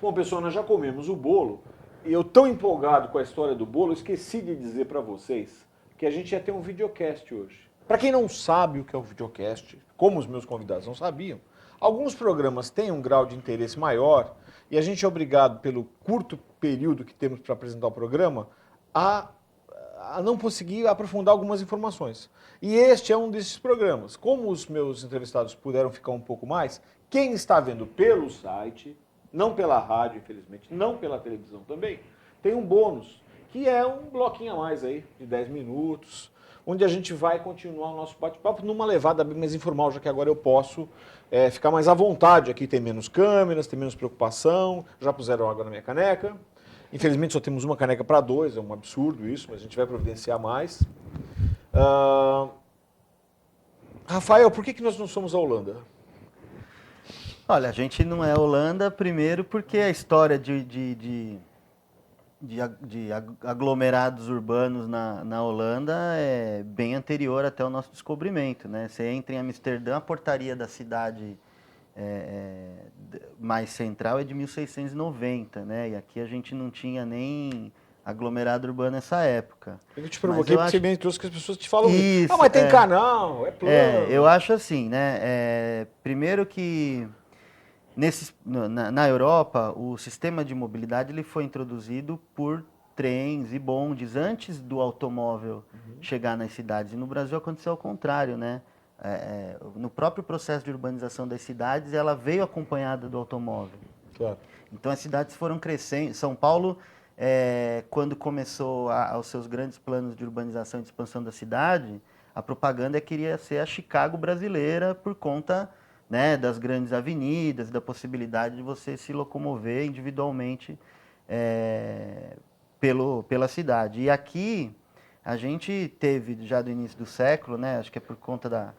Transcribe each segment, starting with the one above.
Bom, pessoal, nós já comemos o bolo. E eu, tão empolgado com a história do bolo, esqueci de dizer para vocês que a gente ia ter um videocast hoje. Para quem não sabe o que é o videocast, como os meus convidados não sabiam, alguns programas têm um grau de interesse maior e a gente é obrigado, pelo curto período que temos para apresentar o programa, a não conseguir aprofundar algumas informações. E este é um desses programas. Como os meus entrevistados puderam ficar um pouco mais, quem está vendo pelo site, não pela rádio, infelizmente, não pela televisão também, tem um bônus, que é um bloquinho a mais aí, de 10 minutos, onde a gente vai continuar o nosso bate-papo numa levada bem mais informal, já que agora eu posso ficar mais à vontade. Aqui tem menos câmeras, tem menos preocupação, já puseram água na minha caneca. Infelizmente só temos uma caneca para dois, é um absurdo isso, mas a gente vai providenciar mais. Rafael, por que nós não somos a Holanda? Olha, a gente não é Holanda, primeiro porque a história de aglomerados urbanos na Holanda é bem anterior até o nosso descobrimento, né? Você entra em Amsterdã, a portaria da cidade mais central é de 1690, né? E aqui a gente não tinha nem aglomerado urbano nessa época. Eu te provoquei porque você bem trouxe que as pessoas te falam isso. Mas tem canal, é plano. Eu acho assim, né? Primeiro que na Europa, o sistema de mobilidade ele foi introduzido por trens e bondes antes do automóvel chegar nas cidades. E no Brasil aconteceu ao contrário, né? No próprio processo de urbanização das cidades, ela veio acompanhada do automóvel. Claro. Então as cidades foram crescendo. São Paulo, quando começou os seus grandes planos de urbanização e de expansão da cidade, a propaganda queria ser a Chicago brasileira por conta, né, das grandes avenidas, da possibilidade de você se locomover individualmente pela cidade. E aqui a gente teve, já do início do século, né, acho que é por conta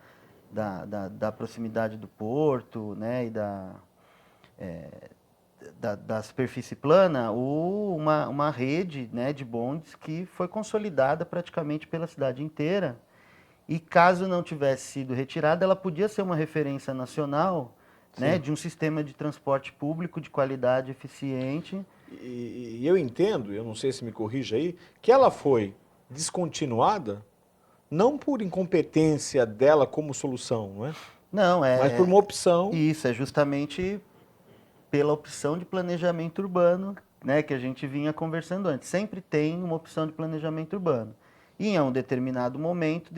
da proximidade do porto, né, e da superfície plana, uma rede, né, de bondes que foi consolidada praticamente pela cidade inteira. E caso não tivesse sido retirada, ela podia ser uma referência nacional, né, de um sistema de transporte público de qualidade eficiente. E eu entendo, eu não sei se me corrija aí, que ela foi descontinuada não por incompetência dela como solução, não é? Não, mas por uma opção. Isso, é justamente pela opção de planejamento urbano, né, que a gente vinha conversando antes. Sempre tem uma opção de planejamento urbano. E em um determinado momento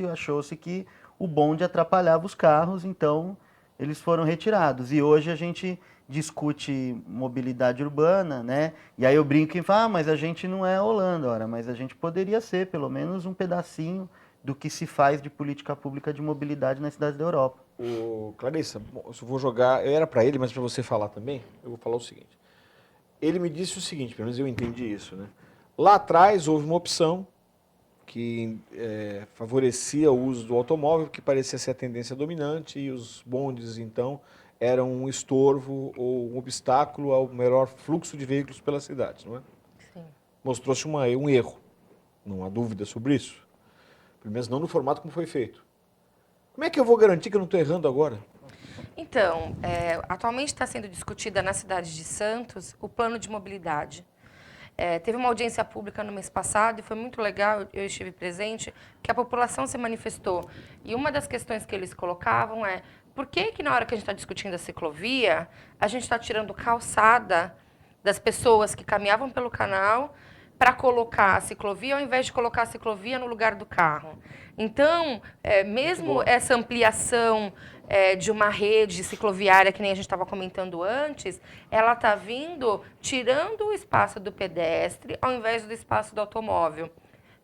achou-se que o bonde atrapalhava os carros, então eles foram retirados. E hoje a gente discute mobilidade urbana, né? E aí eu brinco e falo, mas a gente não é a Holanda, ora, mas a gente poderia ser pelo menos um pedacinho do que se faz de política pública de mobilidade nas cidades da Europa. Clarissa, eu vou jogar, era para ele, mas para você falar também, eu vou falar o seguinte. Ele me disse o seguinte, pelo menos eu entendi isso, né? Lá atrás houve uma opção que favorecia o uso do automóvel, que parecia ser a tendência dominante, e os bondes, então, eram um estorvo ou um obstáculo ao melhor fluxo de veículos pela cidade, não é? Sim. Mostrou-se um erro, não há dúvida sobre isso. Pelo menos não no formato como foi feito. Como é que eu vou garantir que eu não estou errando agora? Então, atualmente está sendo discutida na cidade de Santos o plano de mobilidade. Teve uma audiência pública no mês passado e foi muito legal, eu estive presente, que a população se manifestou. E uma das questões que eles colocavam é por que na hora que a gente está discutindo a ciclovia, a gente está tirando calçada das pessoas que caminhavam pelo canal para colocar a ciclovia, ao invés de colocar a ciclovia no lugar do carro. Então, mesmo essa ampliação de uma rede cicloviária, que nem a gente estava comentando antes, ela está vindo tirando o espaço do pedestre ao invés do espaço do automóvel.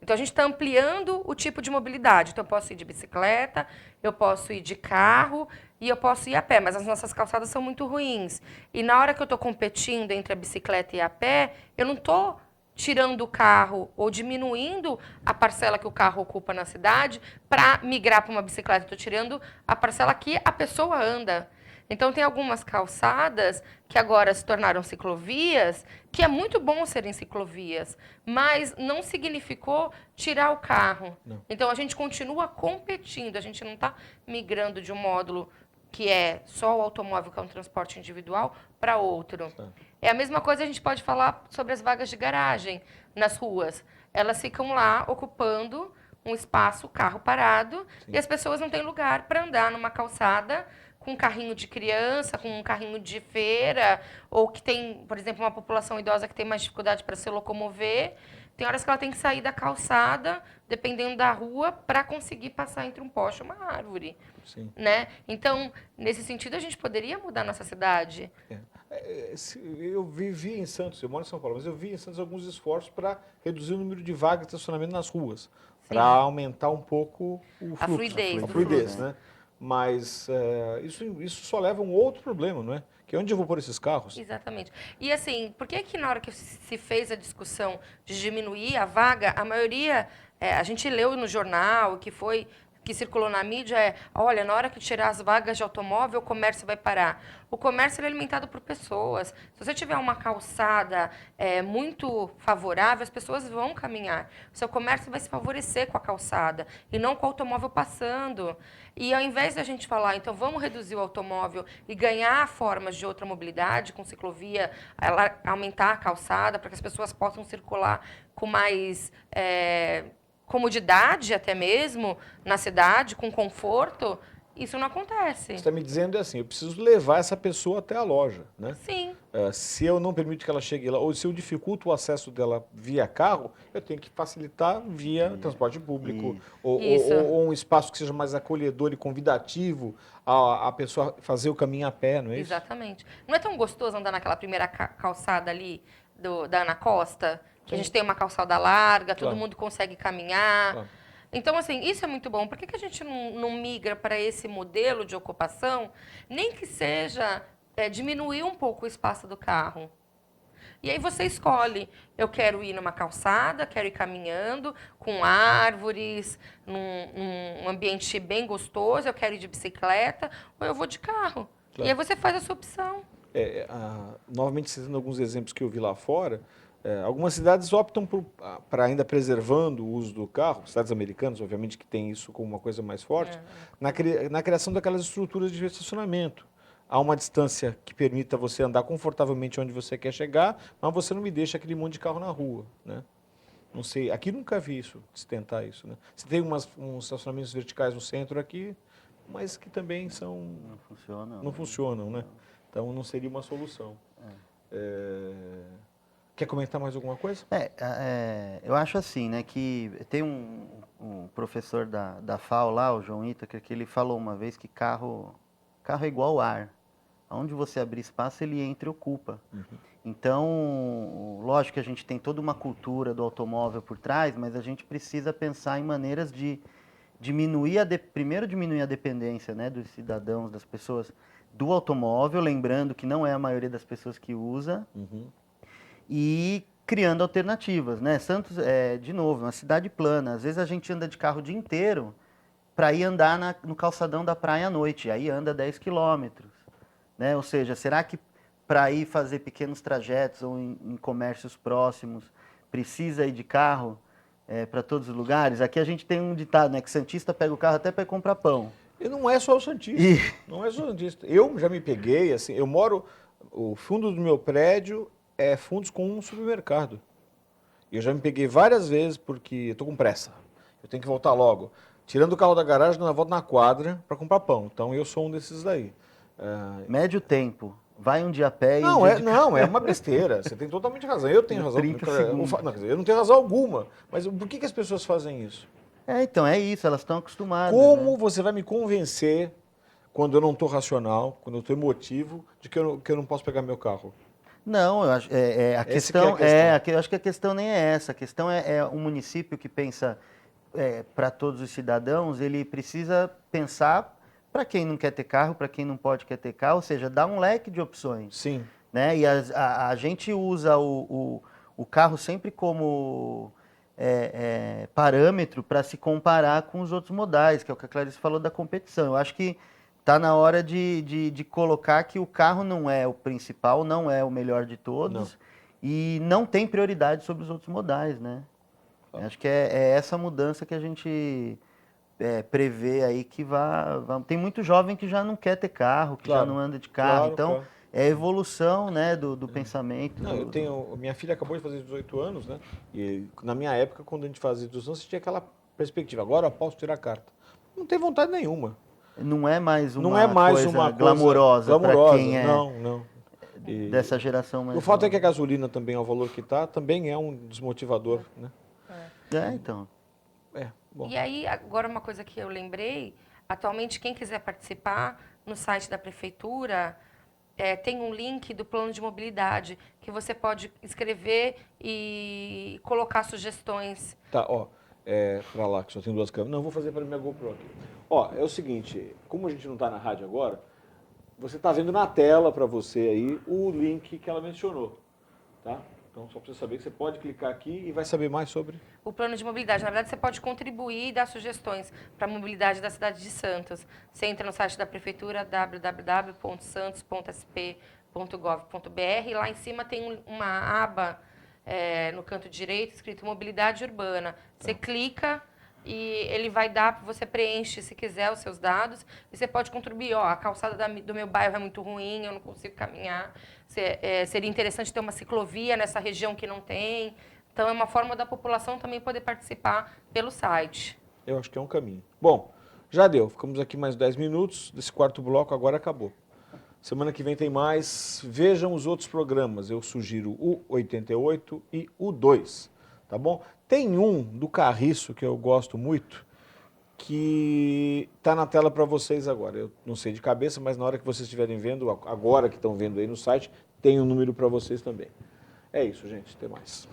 Então, a gente está ampliando o tipo de mobilidade. Então, eu posso ir de bicicleta, eu posso ir de carro e eu posso ir a pé, mas as nossas calçadas são muito ruins. E na hora que eu estou competindo entre a bicicleta e a pé, eu não estou tirando o carro ou diminuindo a parcela que o carro ocupa na cidade para migrar para uma bicicleta. Estou tirando a parcela que a pessoa anda. Então, tem algumas calçadas que agora se tornaram ciclovias, que é muito bom serem ciclovias, mas não significou tirar o carro. Não. Então, a gente continua competindo, a gente não está migrando de um módulo que é só o automóvel, que é um transporte individual, para outro. Certo. É a mesma coisa a gente pode falar sobre as vagas de garagem nas ruas. Elas ficam lá ocupando um espaço, carro parado, e as pessoas não têm lugar para andar numa calçada com um carrinho de criança, com um carrinho de feira, ou que tem, por exemplo, uma população idosa que tem mais dificuldade para se locomover. Tem horas que ela tem que sair da calçada, dependendo da rua, para conseguir passar entre um poste e uma árvore. Sim. Né? Então, nesse sentido, a gente poderia mudar nossa cidade. Eu vivi em Santos, eu moro em São Paulo, mas eu vi em Santos alguns esforços para reduzir o número de vagas de estacionamento nas ruas, para aumentar um pouco o A fluxo, fluidez a do fluidez, fluxo. né? Mas isso só leva a um outro problema, não é? Que é onde eu vou pôr esses carros? Exatamente. E assim, por que na hora que se fez a discussão de diminuir a vaga, a maioria, a gente leu no jornal, que circulou na mídia, olha, na hora que tirar as vagas de automóvel, o comércio vai parar. O comércio é alimentado por pessoas. Se você tiver uma calçada muito favorável, as pessoas vão caminhar. O seu comércio vai se favorecer com a calçada e não com o automóvel passando. E ao invés da gente falar, então vamos reduzir o automóvel e ganhar formas de outra mobilidade, com ciclovia, aumentar a calçada para que as pessoas possam circular com mais comodidade até mesmo na cidade, com conforto, isso não acontece. Você está me dizendo assim, eu preciso levar essa pessoa até a loja, né? Sim. Se eu não permito que ela chegue lá, ou se eu dificulto o acesso dela via carro, eu tenho que facilitar via transporte público, ou um espaço que seja mais acolhedor e convidativo a pessoa fazer o caminho a pé, não é isso? Exatamente. Não é tão gostoso andar naquela primeira calçada ali da Ana Costa? Que a gente tem uma calçada larga, todo mundo consegue caminhar. Claro. Então, assim, isso é muito bom. Por que a gente não migra para esse modelo de ocupação, nem que seja diminuir um pouco o espaço do carro? E aí você escolhe, eu quero ir numa calçada, quero ir caminhando, com árvores, num ambiente bem gostoso, eu quero ir de bicicleta, ou eu vou de carro. Claro. E aí você faz a sua opção. Novamente citando alguns exemplos que eu vi lá fora, algumas cidades optam para ainda preservando o uso do carro, cidades americanas, obviamente, que tem isso como uma coisa mais forte, na criação daquelas estruturas de estacionamento. Há uma distância que permita você andar confortavelmente onde você quer chegar, mas você não me deixa aquele monte de carro na rua, né? Não sei, aqui nunca vi isso, se tentar isso, né? Você tem uns estacionamentos verticais no centro aqui, mas que também não funcionam, né? Então não seria uma solução. Quer comentar mais alguma coisa? Eu acho assim, né, que tem um professor da FAO lá, o João Itaker, que ele falou uma vez que carro é igual ar. Onde você abrir espaço, ele entra e ocupa. Então, lógico que a gente tem toda uma cultura do automóvel por trás, mas a gente precisa pensar em maneiras de primeiro diminuir a dependência, né, dos cidadãos, das pessoas do automóvel, lembrando que não é a maioria das pessoas que usa, e criando alternativas, né? Santos, de novo, uma cidade plana. Às vezes a gente anda de carro o dia inteiro para ir andar no calçadão da praia à noite, aí anda 10 quilômetros. Né? Ou seja, será que para ir fazer pequenos trajetos ou em comércios próximos, precisa ir de carro para todos os lugares? Aqui a gente tem um ditado, né, que Santista pega o carro até para ir comprar pão. E não é só o Santista. Não é só o Santista. Eu já me peguei, assim, o fundo do meu prédio é fundos com um supermercado. E eu já me peguei várias vezes porque eu estou com pressa. Eu tenho que voltar logo. Tirando o carro da garagem, eu volto na quadra para comprar pão. Então eu sou um desses daí. Médio tempo. Vai um dia a pé e Não, um dia de não, é uma besteira. Você tem totalmente razão. Eu tenho razão. 30 segundos. Não, quer dizer, eu não tenho razão alguma. Mas por que as pessoas fazem isso? Então, é isso, elas estão acostumadas. Como né? você vai me convencer, quando eu não estou racional, quando eu estou emotivo, de que eu não posso pegar meu carro? Não, eu acho, a questão, eu acho que a questão nem é essa. A questão é um município que pensa para todos os cidadãos, ele precisa pensar para quem não quer ter carro, para quem não pode quer ter carro, ou seja, dá um leque de opções. Sim. Né? E a gente usa o carro sempre como parâmetro para se comparar com os outros modais, que é o que a Clarice falou da competição. Eu acho que está na hora de colocar que o carro não é o principal, não é o melhor de todos, e não tem prioridade sobre os outros modais, né? Acho que é essa mudança que a gente prever aí que tem muito jovem que já não quer ter carro, que Claro, já não anda de carro. claro, Então, claro. é a evolução, né, do pensamento. Não, eu tenho. Minha filha acabou de fazer 18 anos, né? E na minha época, quando a gente fazia 18 anos, você tinha aquela perspectiva. Agora eu posso tirar a carta. Não tem vontade nenhuma. Não é mais uma, Não é mais coisa uma glamourosa para quem é Não, não. E dessa geração mais o fato é que a nova. gasolina também, ao valor que está, também é um desmotivador, né? Então. Bom. E aí, agora uma coisa que eu lembrei, atualmente quem quiser participar, no site da prefeitura, tem um link do plano de mobilidade, que você pode escrever e colocar sugestões. Tá, ó, pra lá, que só tem duas câmeras. Não, eu vou fazer para minha GoPro aqui. Ó, é o seguinte, como a gente não está na rádio agora, você está vendo na tela para você aí o link que ela mencionou, tá? Então, só para você saber que você pode clicar aqui e vai saber mais sobre... O plano de mobilidade, na verdade, você pode contribuir e dar sugestões para a mobilidade da cidade de Santos. Você entra no site da prefeitura, www.santos.sp.gov.br, e lá em cima tem uma aba no canto direito escrito mobilidade urbana. Você clica e ele vai dar, você preenche, se quiser, os seus dados, e você pode contribuir. Ó, a calçada do meu bairro é muito ruim, eu não consigo caminhar. Seria interessante ter uma ciclovia nessa região que não tem. Então, é uma forma da população também poder participar pelo site. Eu acho que é um caminho. Bom, já deu. Ficamos aqui mais 10 minutos desse quarto bloco, agora acabou. Semana que vem tem mais. Vejam os outros programas. Eu sugiro o 88 e o 2, tá bom? Tem um do Carriço que eu gosto muito, que está na tela para vocês agora. Eu não sei de cabeça, mas na hora que vocês estiverem vendo, agora que estão vendo aí no site, tem um número para vocês também. É isso, gente. Até mais.